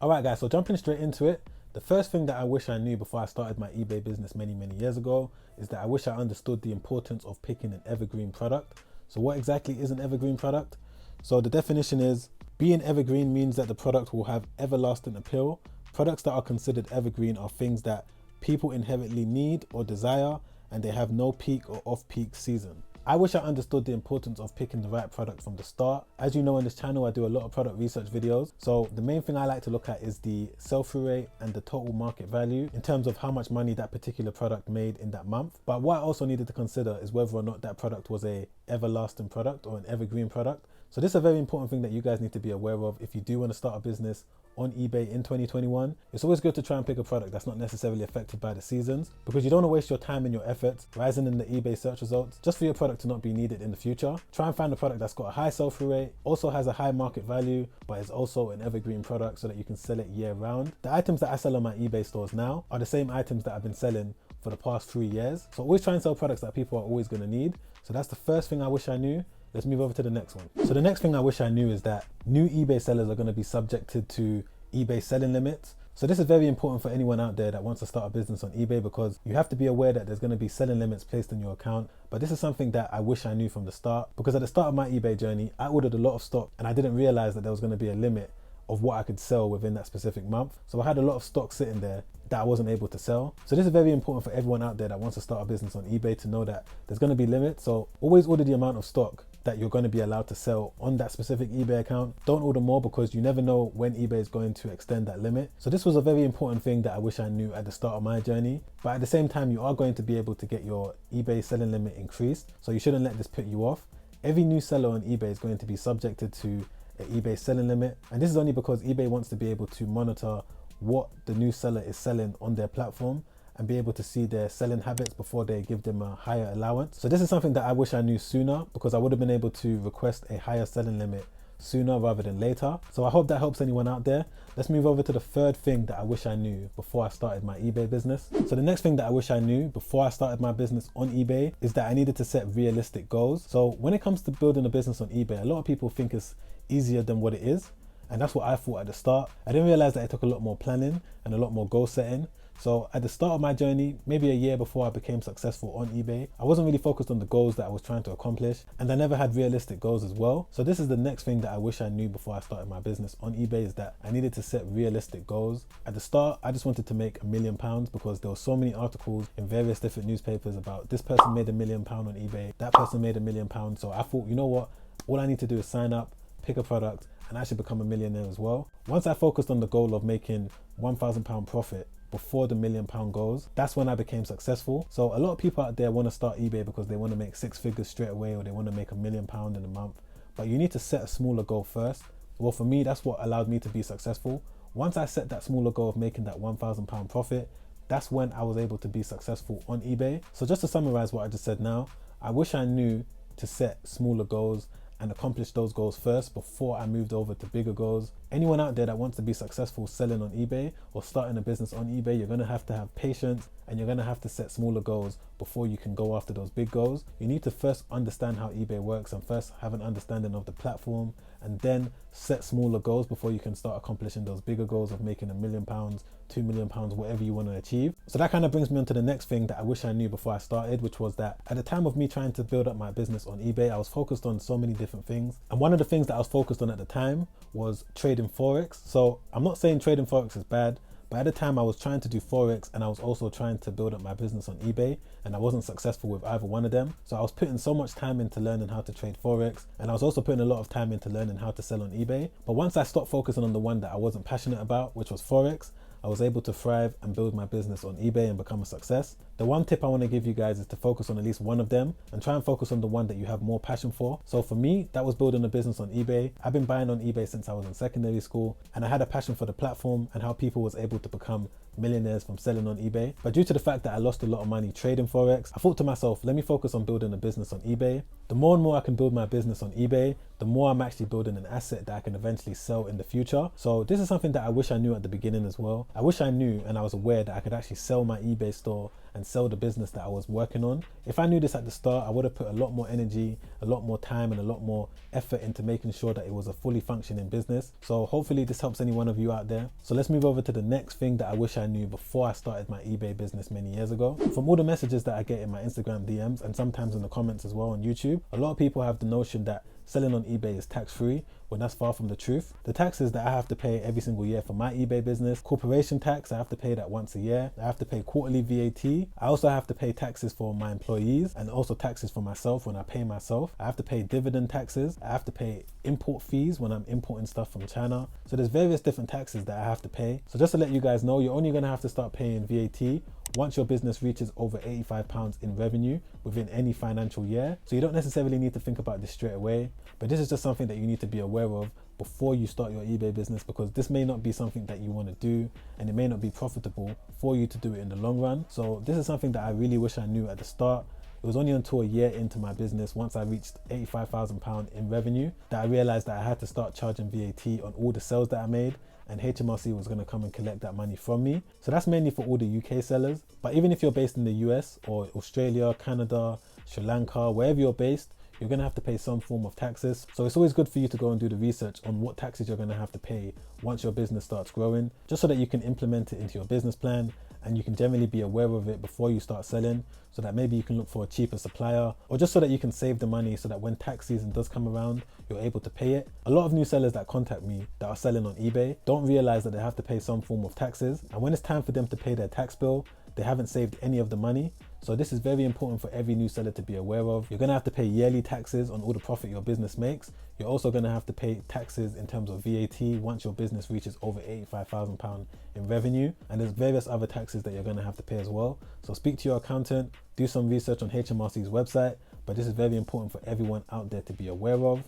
All right, guys, so jumping straight into it, the first thing that I wish I knew before I started my eBay business many years ago is that I wish I understood the importance of picking an evergreen product. So what exactly is an evergreen product? So the definition is, being evergreen means that the product will have everlasting appeal. Products that are considered evergreen are things that people inherently need or desire, and they have no peak or off-peak season. I wish I understood the importance of picking the right product from the start. As you know, on this channel, I do a lot of product research videos. So the main thing I like to look at is the sell-through rate and the total market value in terms of how much money that particular product made in that month. But what I also needed to consider is whether or not that product was a everlasting product or an evergreen product. So this is a very important thing that you guys need to be aware of if you do want to start a business on eBay in 2021. It's always good to try and pick a product that's not necessarily affected by the seasons, because you don't want to waste your time and your efforts rising in the eBay search results just for your product to not be needed in the future. Try and find a product that's got a high sell-through rate, also has a high market value, but is also an evergreen product so that you can sell it year round. The items that I sell on my eBay stores now are the same items that I've been selling for the past 3 years. So always try and sell products that people are always going to need. So that's the first thing I wish I knew. Let's move over to the next one. So the next thing I wish I knew is that new eBay sellers are going to be subjected to eBay selling limits. So this is very important for anyone out there that wants to start a business on eBay, because you have to be aware that there's going to be selling limits placed on your account. But this is something that I wish I knew from the start, because at the start of my eBay journey, I ordered a lot of stock and I didn't realize that there was going to be a limit of what I could sell within that specific month. So I had a lot of stock sitting there that I wasn't able to sell. So this is very important for everyone out there that wants to start a business on eBay to know that there's going to be limits. So always order the amount of stock that you're going to be allowed to sell on that specific eBay account. Don't order more, because you never know when eBay is going to extend that limit. So this was a very important thing that I wish I knew at the start of my journey. But at the same time, you are going to be able to get your eBay selling limit increased. So you shouldn't let this put you off. Every new seller on eBay is going to be subjected to an eBay selling limit. And this is only because eBay wants to be able to monitor what the new seller is selling on their platform and be able to see their selling habits before they give them a higher allowance. So this is something that I wish I knew sooner, because I would have been able to request a higher selling limit sooner rather than later. So I hope that helps anyone out there. Let's move over to the third thing that I wish I knew before I started my eBay business. So the next thing that I wish I knew before I started my business on eBay is that I needed to set realistic goals. So when it comes to building a business on eBay, a lot of people think it's easier than what it is. And that's what I thought at the start. I didn't realize that it took a lot more planning and a lot more goal setting. So at the start of my journey, maybe a year before I became successful on eBay, I wasn't really focused on the goals that I was trying to accomplish, and I never had realistic goals as well. So this is the next thing that I wish I knew before I started my business on eBay, is that I needed to set realistic goals. At the start, I just wanted to make £1 million, because there were so many articles in various different newspapers about this person made £1 million on eBay, that person made £1 million. So I thought, you know what, all I need to do is sign up, pick a product, and I should become a millionaire as well. Once I focused on the goal of making £1,000 profit before the £1 million goals, that's when I became successful. So a lot of people out there want to start eBay because they want to make 6 figures straight away, or they want to make £1 million in a month. But you need to set a smaller goal first. Well, for me, that's what allowed me to be successful. Once I set that smaller goal of making that £1,000 profit, that's when I was able to be successful on eBay. So just to summarize what I just said now, I wish I knew to set smaller goals and accomplish those goals first before I moved over to bigger goals. Anyone out there that wants to be successful selling on eBay or starting a business on eBay, you're going to have patience, and you're going to have to set smaller goals before you can go after those big goals. You need to first understand how eBay works and first have an understanding of the platform, and then set smaller goals before you can start accomplishing those bigger goals of making £1 million, £2 million, whatever you want to achieve. So that kind of brings me on to the next thing that I wish I knew before I started, which was that at the time of me trying to build up my business on eBay, I was focused on so many different things. And one of the things that I was focused on at the time was trading Forex. So I'm not saying trading Forex is bad, but at the time I was trying to do Forex and I was also trying to build up my business on eBay, and I wasn't successful with either one of them. So I was putting so much time into learning how to trade Forex, and I was also putting a lot of time into learning how to sell on eBay. But once I stopped focusing on the one that I wasn't passionate about, which was Forex, I was able to thrive and build my business on eBay and become a success. The one tip I want to give you guys is to focus on at least one of them and try and focus on the one that you have more passion for. So for me, that was building a business on eBay. I've been buying on eBay since I was in secondary school, and I had a passion for the platform and how people was able to become millionaires from selling on eBay. But due to the fact that I lost a lot of money trading Forex, I thought to myself, let me focus on building a business on eBay. The more and more I can build my business on eBay, the more I'm actually building an asset that I can eventually sell in the future. So this is something that I wish I knew at the beginning as well. I wish I knew and I was aware that I could actually sell my eBay store and sell the business that I was working on. If I knew this at the start, I would have put a lot more energy, a lot more time, and a lot more effort into making sure that it was a fully functioning business. So hopefully this helps any one of you out there. So let's move over to the next thing that I wish I knew before I started my eBay business many years ago. From all the messages that I get in my Instagram DMs and sometimes in the comments as well on YouTube, a lot of people have the notion that selling on eBay is tax-free, when that's far from the truth. The taxes that I have to pay every single year for my eBay business: corporation tax, I have to pay that once a year. I have to pay quarterly VAT. I also have to pay taxes for my employees and also taxes for myself when I pay myself. I have to pay dividend taxes. I have to pay import fees when I'm importing stuff from China. So there's various different taxes that I have to pay. So just to let you guys know, you're only gonna have to start paying VAT once your business reaches over £85 in revenue within any financial year. So you don't necessarily need to think about this straight away, but this is just something that you need to be aware of before you start your eBay business, because this may not be something that you want to do and it may not be profitable for you to do it in the long run. So this is something that I really wish I knew at the start. It was only until a year into my business, once I reached £85,000 in revenue, that I realized that I had to start charging VAT on all the sales that I made, and HMRC was going to come and collect that money from me. So that's mainly for all the UK sellers. But even if you're based in the US or Australia, Canada, Sri Lanka, wherever you're based, you're going to have to pay some form of taxes. So it's always good for you to go and do the research on what taxes you're going to have to pay once your business starts growing, just so that you can implement it into your business plan and you can generally be aware of it before you start selling, so that maybe you can look for a cheaper supplier, or just so that you can save the money so that when tax season does come around, you're able to pay it. A lot of new sellers that contact me that are selling on eBay don't realize that they have to pay some form of taxes, and when it's time for them to pay their tax bill, they haven't saved any of the money. So this is very important for every new seller to be aware of. You're gonna have to pay yearly taxes on all the profit your business makes. You're also gonna have to pay taxes in terms of VAT once your business reaches over £85,000 in revenue. And there's various other taxes that you're gonna have to pay as well. So speak to your accountant, do some research on HMRC's website, but this is very important for everyone out there to be aware of.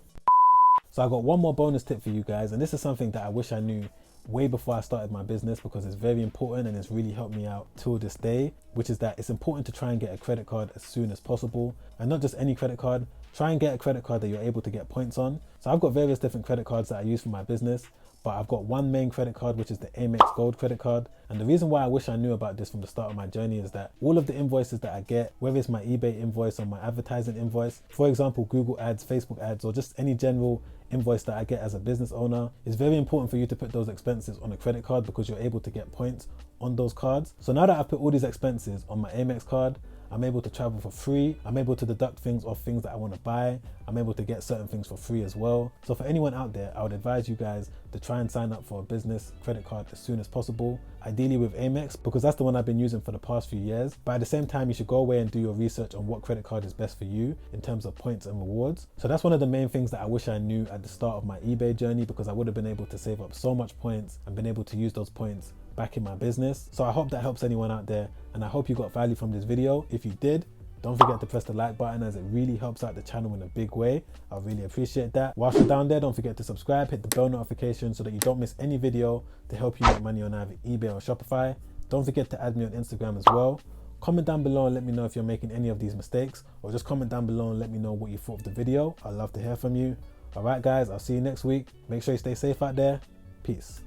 So I got one more bonus tip for you guys, and this is something that I wish I knew way before I started my business, because it's very important and it's really helped me out till this day, which is that it's important to try and get a credit card as soon as possible, and not just any credit card. Try and get a credit card that you're able to get points on. So I've got various different credit cards that I use for my business, but I've got one main credit card, which is the Amex Gold credit card. And the reason why I wish I knew about this from the start of my journey is that all of the invoices that I get, whether it's my eBay invoice or my advertising invoice, for example, Google ads, Facebook ads, or just any general invoice that I get as a business owner, it's very important for you to put those expenses on a credit card, because you're able to get points on those cards. So now that I've put all these expenses on my Amex card, I'm able to travel for free. I'm able to deduct things off things that I want to buy. I'm able to get certain things for free as well. So for anyone out there, I would advise you guys to try and sign up for a business credit card as soon as possible, ideally with Amex, because that's the one I've been using for the past few years. But at the same time, you should go away and do your research on what credit card is best for you in terms of points and rewards. So that's one of the main things that I wish I knew at the start of my eBay journey, because I would have been able to save up so much points and been able to use those points back in my business. So I hope that helps anyone out there, and I hope you got value from this video. If you did, don't forget to press the like button, as it really helps out the channel in a big way. I really appreciate that. Whilst you're down there, don't forget to subscribe, hit the bell notification so that you don't miss any video to help you make money on either eBay or Shopify. Don't forget to add me on Instagram as well. Comment down below and let me know if you're making any of these mistakes, or just comment down below and let me know what you thought of the video. I'd love to hear from you. All right guys, I'll see you next week. Make sure you stay safe out there. Peace.